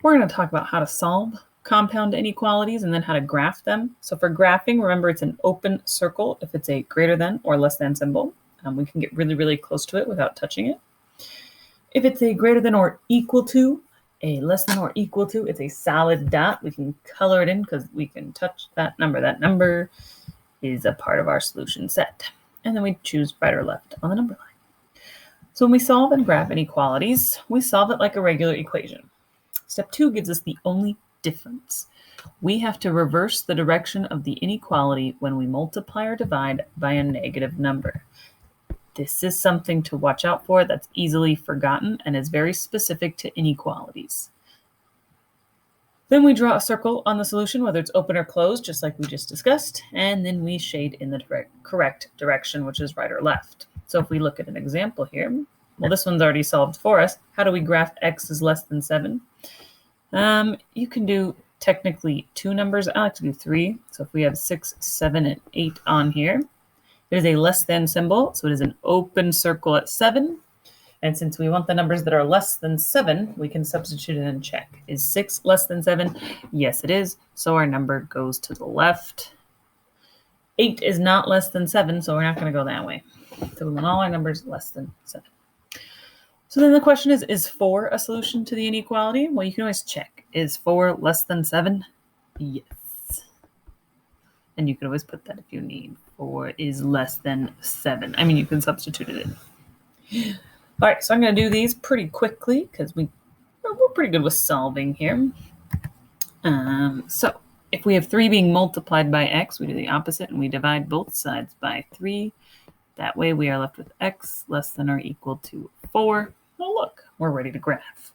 We're going to talk about how to solve compound inequalities and then how to graph them. So for graphing, remember it's an open circle if it's a greater than or less than symbol. We can get really, really close to it without touching it. If it's a greater than or equal to, a less than or equal to, it's a solid dot. We can color it in because we can touch that number. That number is a part of our solution set. And then we choose right or left on the number line. So when we solve and graph inequalities, we solve it like a regular equation. Step 2 gives us the only difference. We have to reverse the direction of the inequality when we multiply or divide by a negative number. This is something to watch out for that's easily forgotten and is very specific to inequalities. Then we draw a circle on the solution, whether it's open or closed, just like we just discussed, and then we shade in the correct direction, which is right or left. So if we look at an example here, well, this one's already solved for us. How do we graph x is less than 7? You can do technically 2 numbers. I like to do 3. So if we have 6, 7, and 8 on here, it is a less than symbol, so it is an open circle at 7. And since we want the numbers that are less than 7, we can substitute it and check. Is 6 less than 7? Yes, it is. So our number goes to the left. 8 is not less than 7, so we're not going to go that way. So we want all our numbers less than 7. So then the question is 4 a solution to the inequality? Well, you can always check. Is 4 less than 7? Yes. And you can always put that if you need. 4 is less than 7. I mean, you can substitute it in. All right, so I'm going to do these pretty quickly because we're pretty good with solving here. So if we have 3 being multiplied by x, we do the opposite and we divide both sides by 3. That way we are left with x less than or equal to 4. Oh, look, we're ready to graph.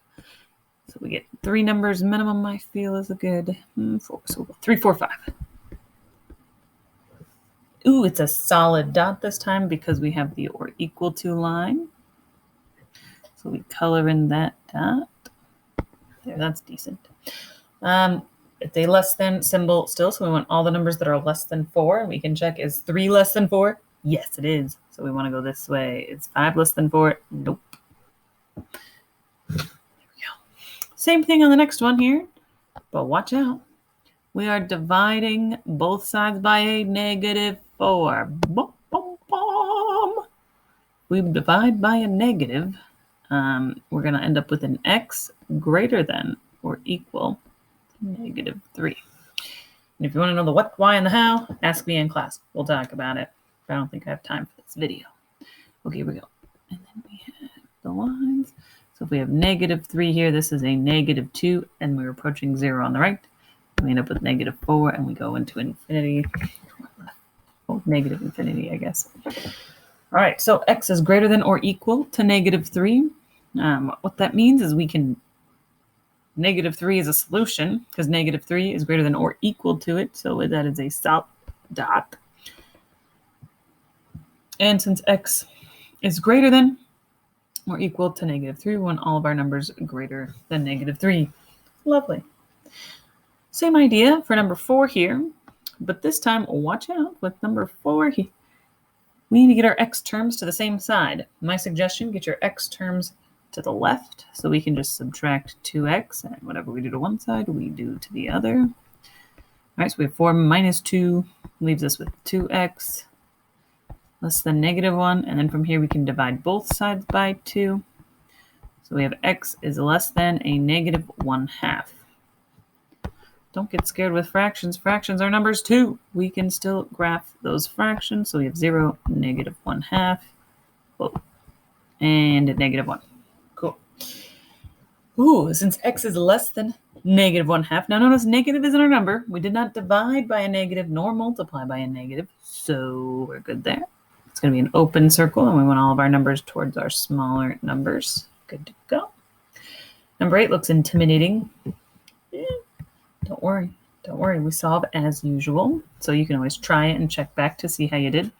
So we get 3 numbers minimum, I feel is a good 4. So we'll go 3, 4, 5. Ooh, it's a solid dot this time because we have the or equal to line. So we color in that dot. There, that's decent. It's a less than symbol still, so we want all the numbers that are less than 4. And we can check, is 3 less than 4? Yes, it is. So we want to go this way. Is 5 less than 4? Nope. There we go. Same thing on the next one here, but watch out. We are dividing both sides by a negative 4. Boom, boom, boom. We divide by a negative. We're going to end up with an x greater than or equal to negative 3. And if you want to know the what, why, and the how, ask me in class. We'll talk about it. But I don't think I have time for this video. Okay, here we go. And then we have the lines. So if we have negative 3 here, this is a negative 2, and we're approaching 0 on the right. We end up with negative 4, and we go into infinity. Oh, negative infinity, I guess. All right, so x is greater than or equal to negative 3. What that means is we can, negative 3 is a solution because negative 3 is greater than or equal to it. So that is a solid dot. And since x is greater than or equal to negative 3, we want all of our numbers greater than negative 3. Lovely. Same idea for number 4 here, but this time, watch out with number 4 here. We need to get our x terms to the same side. My suggestion, get your x terms to the left, so we can just subtract 2x, and whatever we do to one side, we do to the other. All right, so we have 4 minus 2, leaves us with 2x less than negative 1, and then from here we can divide both sides by 2. So we have x is less than a negative 1/2. Don't get scared with fractions. Fractions are numbers too. We can still graph those fractions. So we have 0, negative 1/2, and negative 1. Cool. Ooh, since x is less than negative 1/2, now notice negative isn't our number. We did not divide by a negative nor multiply by a negative, so we're good there. It's going to be an open circle, and we want all of our numbers towards our smaller numbers. Good to go. Number 8 looks intimidating. Don't worry. We solve as usual. So you can always try it and check back to see how you did.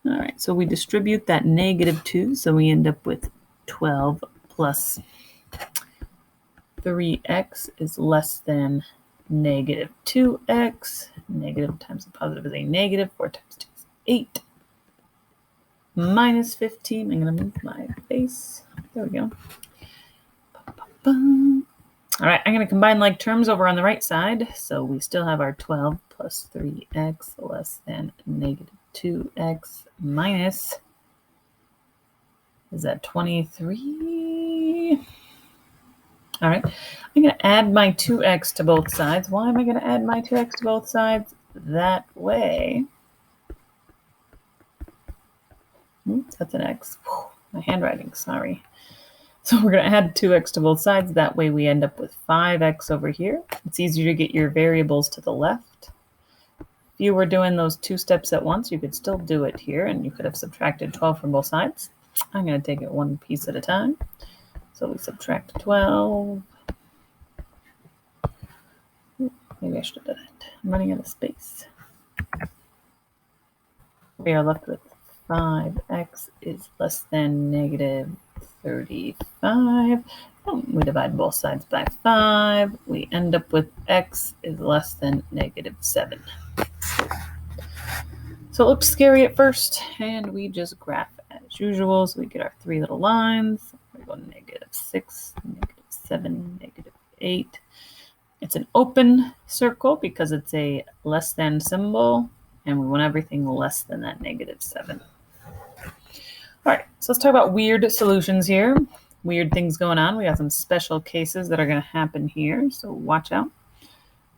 All right, so we distribute that negative 2. So we end up with 12 plus 3x is less than negative 2x. Negative times a positive is a negative. 4 times 2 is 8. Minus 15. I'm going to move my face. There we go. All right, I'm going to combine like terms over on the right side. So we still have our 12 plus 3x less than negative 2x minus, is that 23? All right, I'm going to add my 2x to both sides. Why am I going to add my 2x to both sides? That way, oops, that's an x. My handwriting, sorry. So we're going to add 2x to both sides. That way we end up with 5x over here. It's easier to get your variables to the left. If you were doing those two steps at once, you could still do it here, and you could have subtracted 12 from both sides. I'm going to take it one piece at a time. So we subtract 12. Maybe I should have done it. I'm running out of space. We are left with 5x is less than negative 35. We divide both sides by 5. We end up with x is less than negative 7. So it looks scary at first, and we just graph as usual. So we get our three little lines. We go negative 6, negative 7, negative 8. It's an open circle because it's a less than symbol, and we want everything less than that negative 7. All right, so let's talk about weird solutions here. Weird things going on. We got some special cases that are going to happen here, so watch out.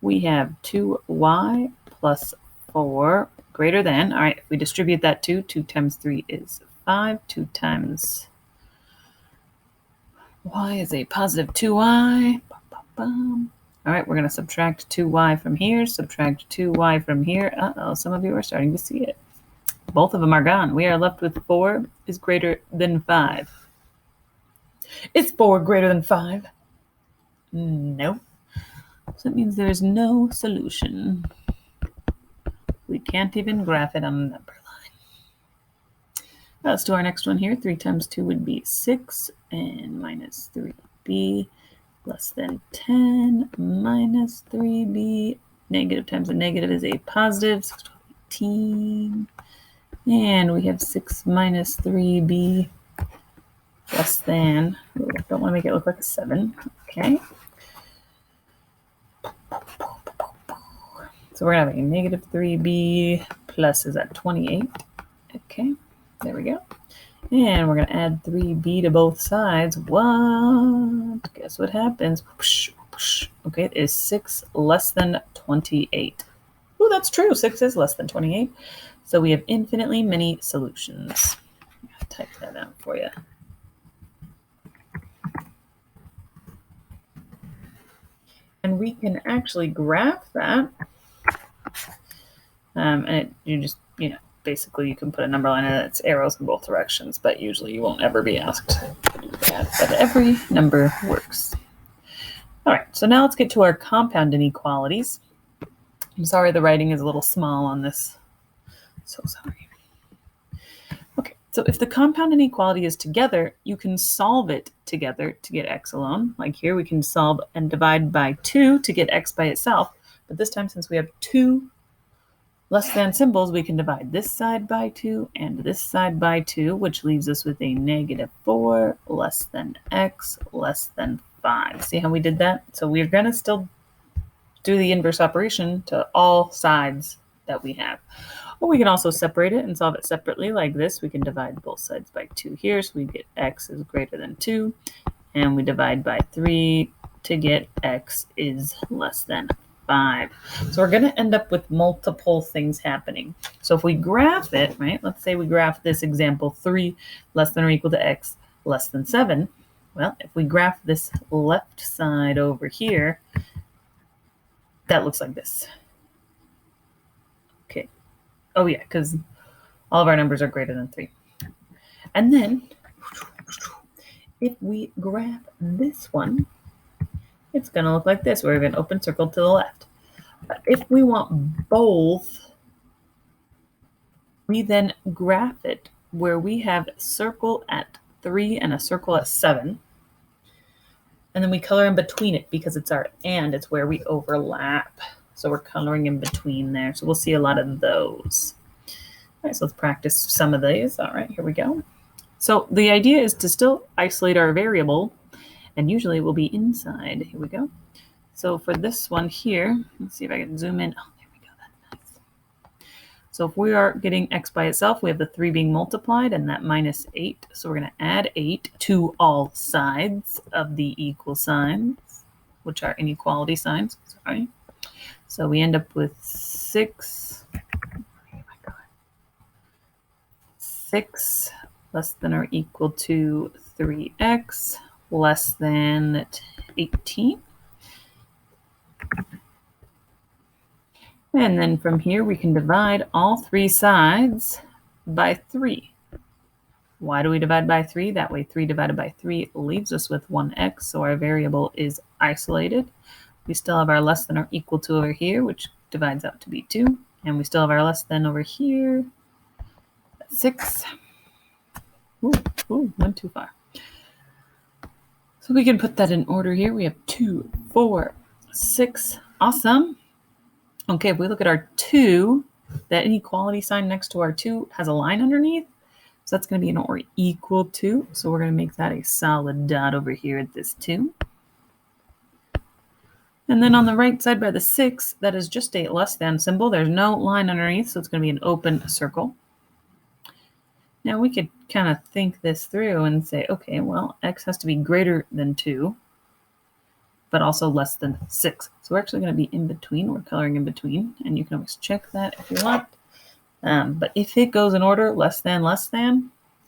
We have 2y plus 4 greater than, all right, if we distribute that 2 times 3 is 5, 2 times y is a positive 2y. All right, we're going to subtract 2y from here, subtract 2y from here. Uh-oh, some of you are starting to see it. Both of them are gone. We are left with 4 is greater than 5. Is 4 greater than 5? No. So that means there is no solution. We can't even graph it on the number line. Let's do our next one here. 3 times 2 would be 6, and minus 3b less than 10 minus 3b. Negative times a negative is a positive, 6, 12, 18. And we have 6 minus 3b less than, don't want to make it look like a 7. Okay. So we're going to have a negative 3b plus, is that 28? Okay, there we go. And we're going to add 3b to both sides. What? Guess what happens? Okay, it is 6 less than 28. Oh, that's true. 6 is less than 28. So we have infinitely many solutions. I'll type that out for you. And we can actually graph that. And you just, basically you can put a number line in it. It's arrows in both directions, but usually you won't ever be asked to do that. But every number works. All right, so now let's get to our compound inequalities. I'm sorry the writing is a little small on this. So sorry. Okay, so if the compound inequality is together, you can solve it together to get x alone. Like here, we can solve and divide by 2 to get x by itself. But this time, since we have 2 less than symbols, we can divide this side by 2 and this side by 2, which leaves us with a negative 4 less than x less than 5. See how we did that? So we're going to still do the inverse operation to all sides that we have. Or we can also separate it and solve it separately like this. We can divide both sides by 2 here, so we get x is greater than 2. And we divide by 3 to get x is less than 5. So we're going to end up with multiple things happening. So if we graph it, right, let's say we graph this example 3 less than or equal to x less than 7. Well, if we graph this left side over here, that looks like this. Okay. Oh, yeah, because all of our numbers are greater than 3. And then if we graph this one, it's going to look like this. We have an open circle to the left. But if we want both, we then graph it where we have a circle at 3 and a circle at 7. And then we color in between it because it's our and. It's where we overlap. So we're coloring in between there. So we'll see a lot of those. All right, so let's practice some of these. All right, here we go. So the idea is to still isolate our variable And usually it will be inside. Here we go. So for this one here, let's see if I can zoom in. Oh, there we go. That's nice. So if we are getting x by itself, we have the 3 being multiplied and that minus 8. So we're going to add 8 to all sides of the equal signs, which are inequality signs. Sorry. So we end up with 6. Oh my God. 6 less than or equal to 3x less than 18. And then from here, we can divide all 3 sides by 3. Why do we divide by 3? That way 3 divided by 3 leaves us with 1x, so our variable is isolated. We still have our less than or equal to over here, which divides out to be 2. And we still have our less than over here. That's 6. Ooh, went too far. So we can put that in order here. We have 2, 4, 6. Awesome. Okay, if we look at our 2, that inequality sign next to our 2 has a line underneath. So that's going to be an or equal to. So we're going to make that a solid dot over here at this 2. And then on the right side by the 6, that is just a less than symbol. There's no line underneath, so it's going to be an open circle. Now we could kind of think this through and say, okay, well, x has to be greater than 2, but also less than 6. So we're actually going to be in between. We're coloring in between, and you can always check that if you want. But if it goes in order, less than,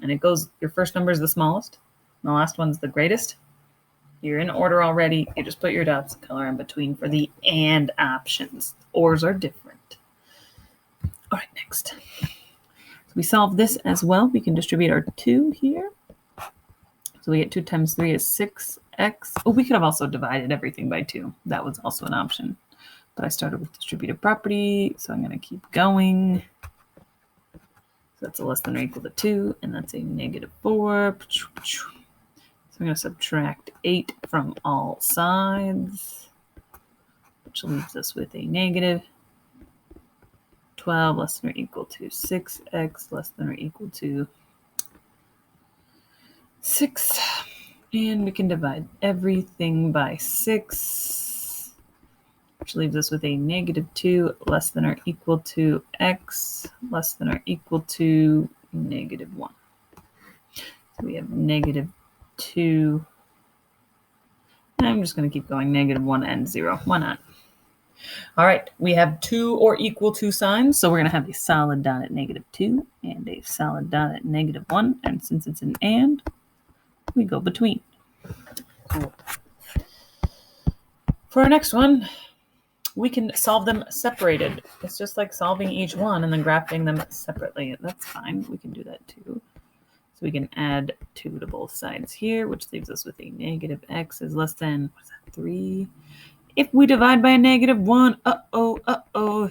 and it goes, your first number is the smallest, and the last one's the greatest, you're in order already. You just put your dots, color in between for the and options. Ors are different. All right, next. So we solve this as well. We can distribute our 2 here. So we get 2 times 3 is 6x. Oh, we could have also divided everything by 2. That was also an option. But I started with distributive property, so I'm going to keep going. So that's a less than or equal to 2, and that's a negative 4. So I'm going to subtract 8 from all sides, which leaves us with a negative 12 less than or equal to 6x less than or equal to 6. And we can divide everything by 6, which leaves us with a negative 2 less than or equal to x less than or equal to negative 1. So we have negative 2. And I'm just going to keep going, negative 1 and 0. Why not? All right, we have 2 or equal to signs, so we're going to have a solid dot at negative 2 and a solid dot at negative 1. And since it's an and, we go between. Cool. For our next one, we can solve them separated. It's just like solving each one and then graphing them separately. That's fine. We can do that too. So we can add 2 to both sides here, which leaves us with a negative x is less than, 3. If we divide by a negative 1,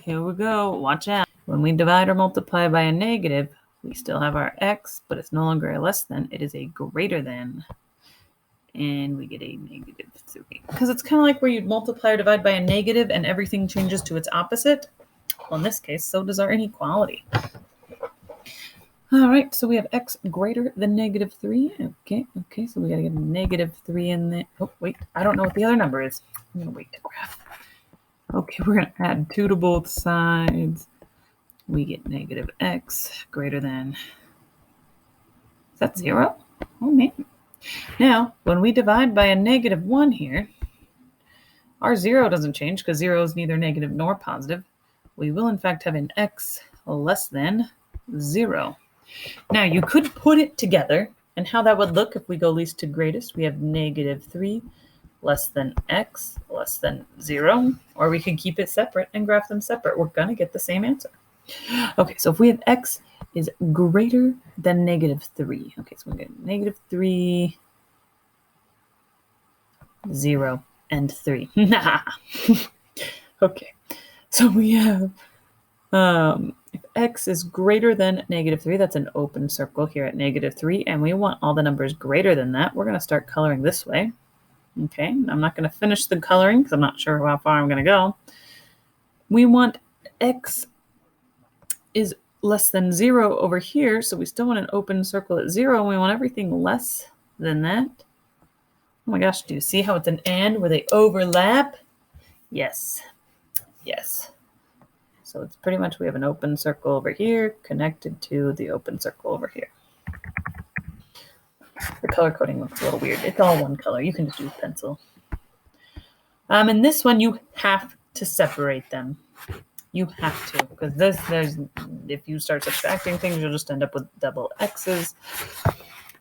here we go. Watch out. When we divide or multiply by a negative, we still have our x, but it's no longer a less than. It is a greater than. And we get a negative 3. Because it's kind of like where you'd multiply or divide by a negative and everything changes to its opposite. Well, in this case, so does our inequality. All right, so we have x greater than negative 3. Okay, so we got to get a negative 3 in there. Oh, wait, I don't know what the other number is. I'm going to wait to graph. Okay, we're going to add 2 to both sides. We get negative x greater than, is that 0? Oh, man. Now, when we divide by a negative 1 here, our 0 doesn't change because 0 is neither negative nor positive. We will, in fact, have an x less than 0. Now, you could put it together, and how that would look if we go least to greatest, we have negative 3 less than x less than 0, or we can keep it separate and graph them separate. We're going to get the same answer. Okay, so if we have x is greater than negative 3, okay, so we're going to get negative 3, 0, and 3. Okay, so we have if x is greater than negative 3, that's an open circle here at negative 3, and we want all the numbers greater than that. We're going to start coloring this way. Okay, I'm not going to finish the coloring because I'm not sure how far I'm going to go. We want x is less than 0 over here, so we still want an open circle at 0, and we want everything less than that. Oh my gosh, do you see how it's an and where they overlap? Yes. Yes. So it's pretty much we have an open circle over here connected to the open circle over here. The color coding looks a little weird. It's all one color. You can just use pencil. In this one, you have to separate them. You have to, because if you start subtracting things, you'll just end up with double X's.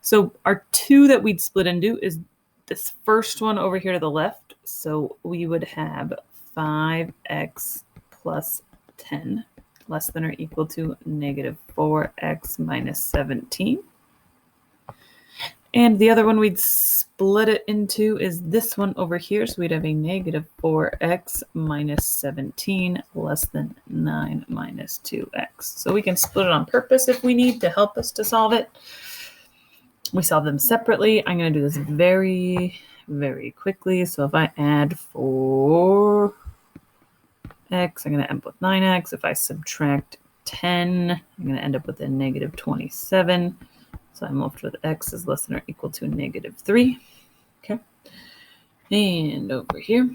So our two that we'd split into is this first one over here to the left. So we would have 5x plus 10 less than or equal to negative 4x minus 17. And the other one we'd split it into is this one over here. So we'd have a negative 4x minus 17 less than 9 minus 2x. So we can split it on purpose if we need to help us to solve it. We solve them separately. I'm going to do this very, very quickly. So if I add 4x, I'm going to end up with 9x. If I subtract 10, I'm going to end up with a negative 27. So I'm left with x is less than or equal to negative 3. Okay. And over here,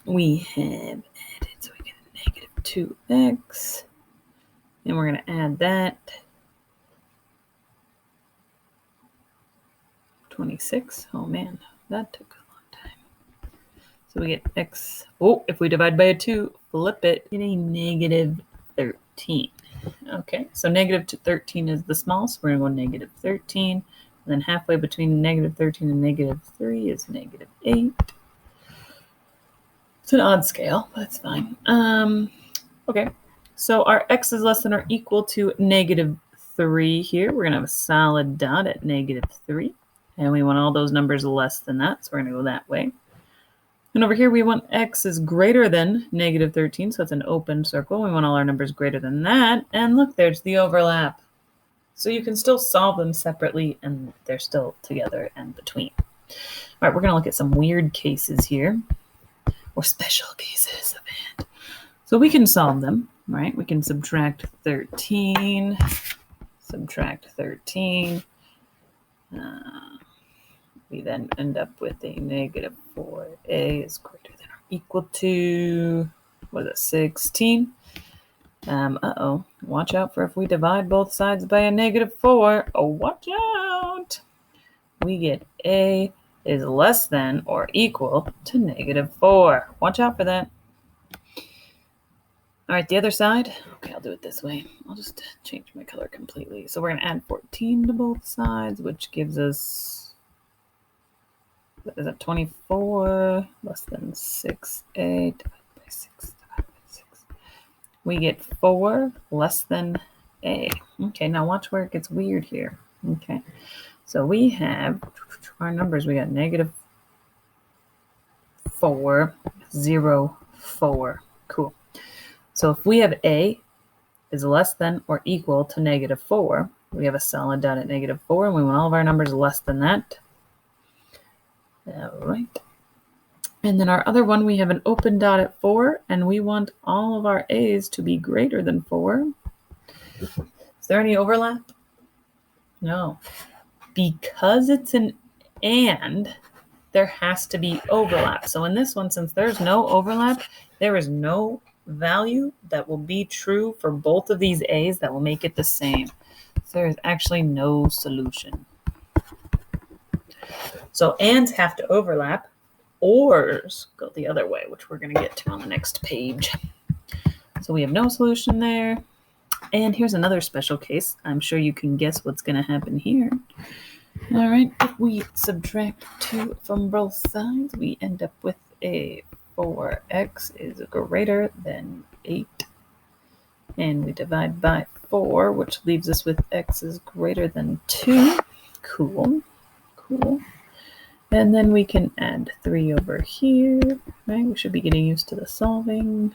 we have added, so we get a negative 2x. And we're going to add that. 26. Oh man, that took a long time. So we get x. Oh, if we divide by a 2, flip it, get a negative 13. Okay, so negative 13 is the smallest. So we're going to go negative 13. And then halfway between negative 13 and negative 3 is negative 8. It's an odd scale, but it's fine. Okay, so our x is less than or equal to negative 3 here. We're going to have a solid dot at negative 3. And we want all those numbers less than that, so we're going to go that way. And over here, we want x is greater than negative 13, so it's an open circle. We want all our numbers greater than that. And look, there's the overlap. So you can still solve them separately, and they're still together and between. All right, we're going to look at some weird cases here, or special cases of it. So we can solve them, right? We can subtract 13, subtract 13. We then end up with a negative 4a is greater than or equal to, what is it, 16? Watch out for if we divide both sides by a negative 4. Oh, watch out. We get a is less than or equal to negative 4. Watch out for that. All right, the other side. Okay, I'll do it this way. I'll just change my color completely. So we're going to add 14 to both sides, which gives us, is that 24 less than 6a divided by 6 divided by 6. We get 4 less than a. Okay, now watch where it gets weird here. Okay, so we have our numbers. We got negative 4, 0, 4. Cool. So if we have a is less than or equal to negative 4, we have a solid dot at negative 4, and we want all of our numbers less than that. All right. And then our other one, we have an open dot at 4, and we want all of our a's to be greater than 4. Is there any overlap? No. Because it's an and, there has to be overlap. So in this one, since there's no overlap, there is no value that will be true for both of these a's that will make it the same. So there is actually no solution. So ands have to overlap, ors go the other way, which we're going to get to on the next page. So we have no solution there. And here's another special case. I'm sure you can guess what's going to happen here. All right, if we subtract 2 from both sides, we end up with a 4x is greater than 8. And we divide by 4, which leaves us with x is greater than 2. Cool. And then we can add 3 over here, right? We should be getting used to the solving.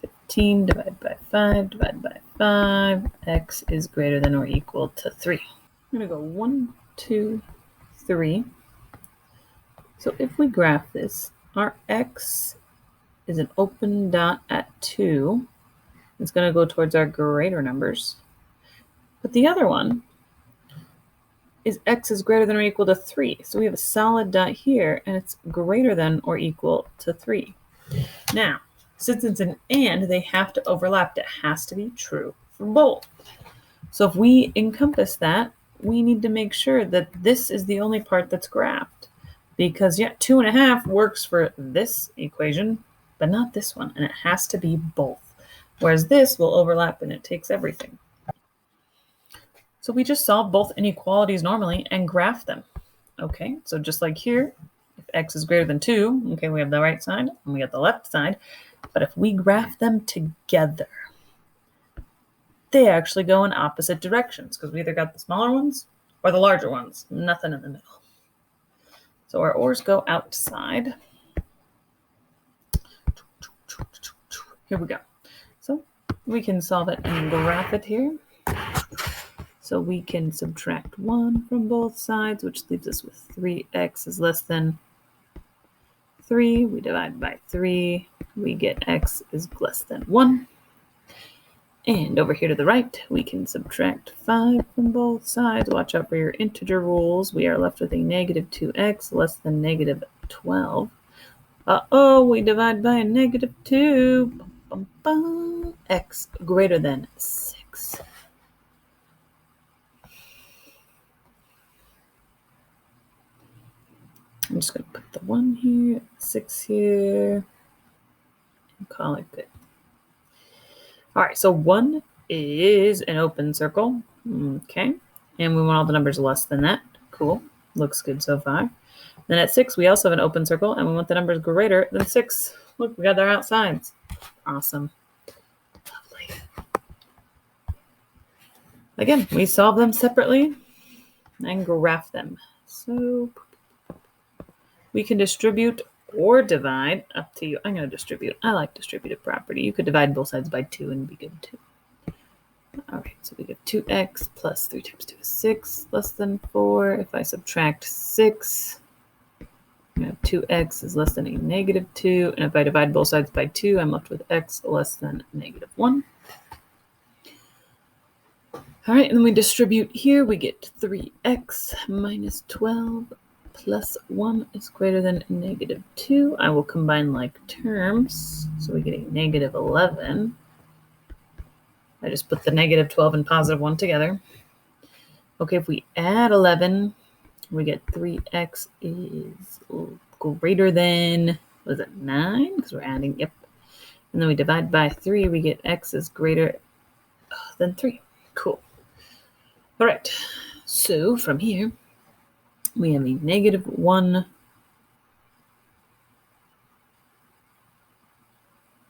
15 divided by 5 divided by 5. X is greater than or equal to 3. I'm going to go 1, 2, 3. So if we graph this, our x is an open dot at 2. It's going to go towards our greater numbers. But the other one, is x is greater than or equal to 3. So we have a solid dot here, and it's greater than or equal to 3. Now, since it's an and, they have to overlap. It has to be true for both. So if we encompass that, we need to make sure that this is the only part that's graphed. Because, 2.5 works for this equation, but not this one. And it has to be both. Whereas this will overlap and it takes everything. So we just solve both inequalities normally and graph them. Okay, so just like here, if x is greater than 2, okay, we have the right side and we have the left side. But if we graph them together, they actually go in opposite directions because we either got the smaller ones or the larger ones, nothing in the middle. So our ors go outside. Here we go. So we can solve it and graph it here. So we can subtract 1 from both sides, which leaves us with 3x is less than 3. We divide by 3. We get x is less than 1. And over here to the right, we can subtract 5 from both sides. Watch out for your integer rules. We are left with a negative 2x less than negative 12. Uh-oh, we divide by a negative 2. Bum, bum, bum. X greater than 6. I'm just going to put the 1 here, 6 here, and call it good. All right, so 1 is an open circle. Okay, and we want all the numbers less than that. Cool, looks good so far. Then at 6, we also have an open circle, and we want the numbers greater than 6. Look, we got their outsides. Awesome. Lovely. Again, we solve them separately and graph them. So we can distribute or divide, up to you. I'm going to distribute. I like distributive property. You could divide both sides by 2 and be good too. All right, so we get 2x plus 3 times 2 is 6, less than 4. If I subtract 6, I have 2x is less than a negative 2. And if I divide both sides by 2, I'm left with x less than negative 1. All right, and then we distribute here. We get 3x minus 12 plus 1 is greater than negative 2. I will combine like terms. So we get a negative 11. I just put the negative 12 and positive 1 together. Okay, if we add 11, we get 3x is greater than, was it 9? Because we're adding, yep. And then we divide by 3, we get x is greater than 3. Cool. All right, so from here, we have a negative 1,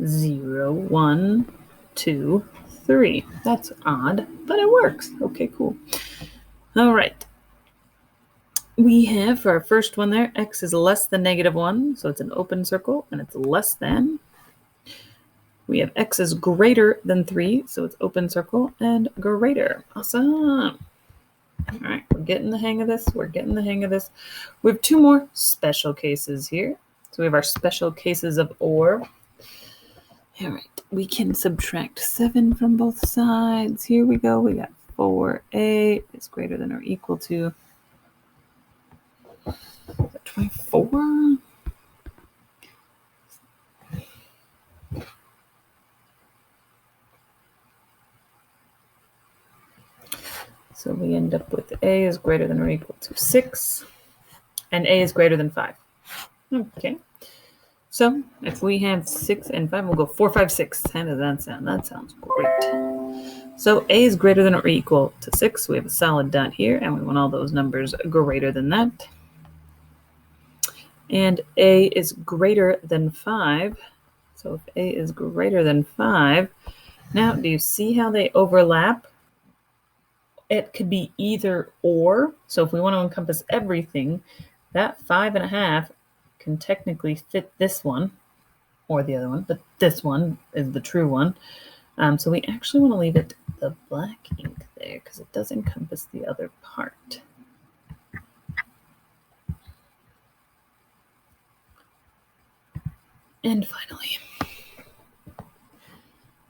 0, 1, 2, 3. That's odd, but it works. Okay, cool. All right. We have for our first one there, x is less than negative 1, so it's an open circle, and it's less than. We have x is greater than 3, so it's open circle and greater. Awesome. All right, we're getting the hang of this. We have 2 more special cases here. So we have our special cases of OR. All right, we can subtract 7 from both sides. Here we go. We got 4a is greater than or equal to 24. So we end up with a is greater than or equal to 6, and a is greater than 5. Okay. So if we have 6 and 5, we'll go 4, 5, 6. How does that sound? That sounds great. So a is greater than or equal to 6. We have a solid dot here, and we want all those numbers greater than that. And a is greater than 5. So if a is greater than 5, now do you see how they overlap? It could be either or. So if we want to encompass everything, that 5.5 can technically fit this one or the other one, but this one is the true one. So we actually want to leave it the black ink there because it does encompass the other part. And finally,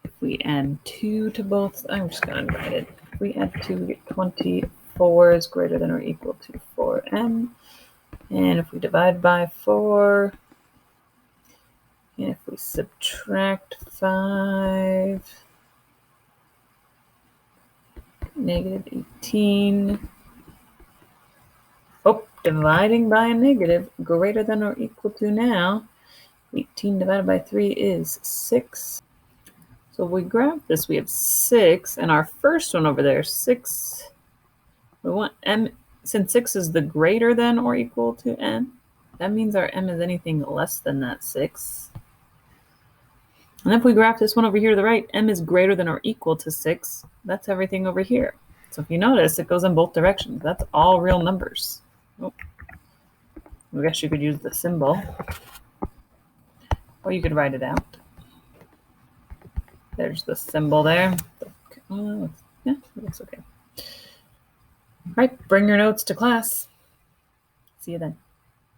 if we add 2 to both, I'm just going to write it. If we add 2, we get 24. 4 is greater than or equal to 4m. And if we divide by 4, and if we subtract 5, negative 18. Oh, dividing by a negative, greater than or equal to now. 18 divided by 3 is 6. So if we graph this, we have 6, and our first one over there, 6. We want m, since 6 is the greater than or equal to n, that means our m is anything less than that 6. And if we graph this one over here to the right, m is greater than or equal to 6. That's everything over here. So if you notice, it goes in both directions. That's all real numbers. Oh. I guess you could use the symbol, or you could write it out. There's the symbol there. Yeah, it looks okay. All right, bring your notes to class. See you then.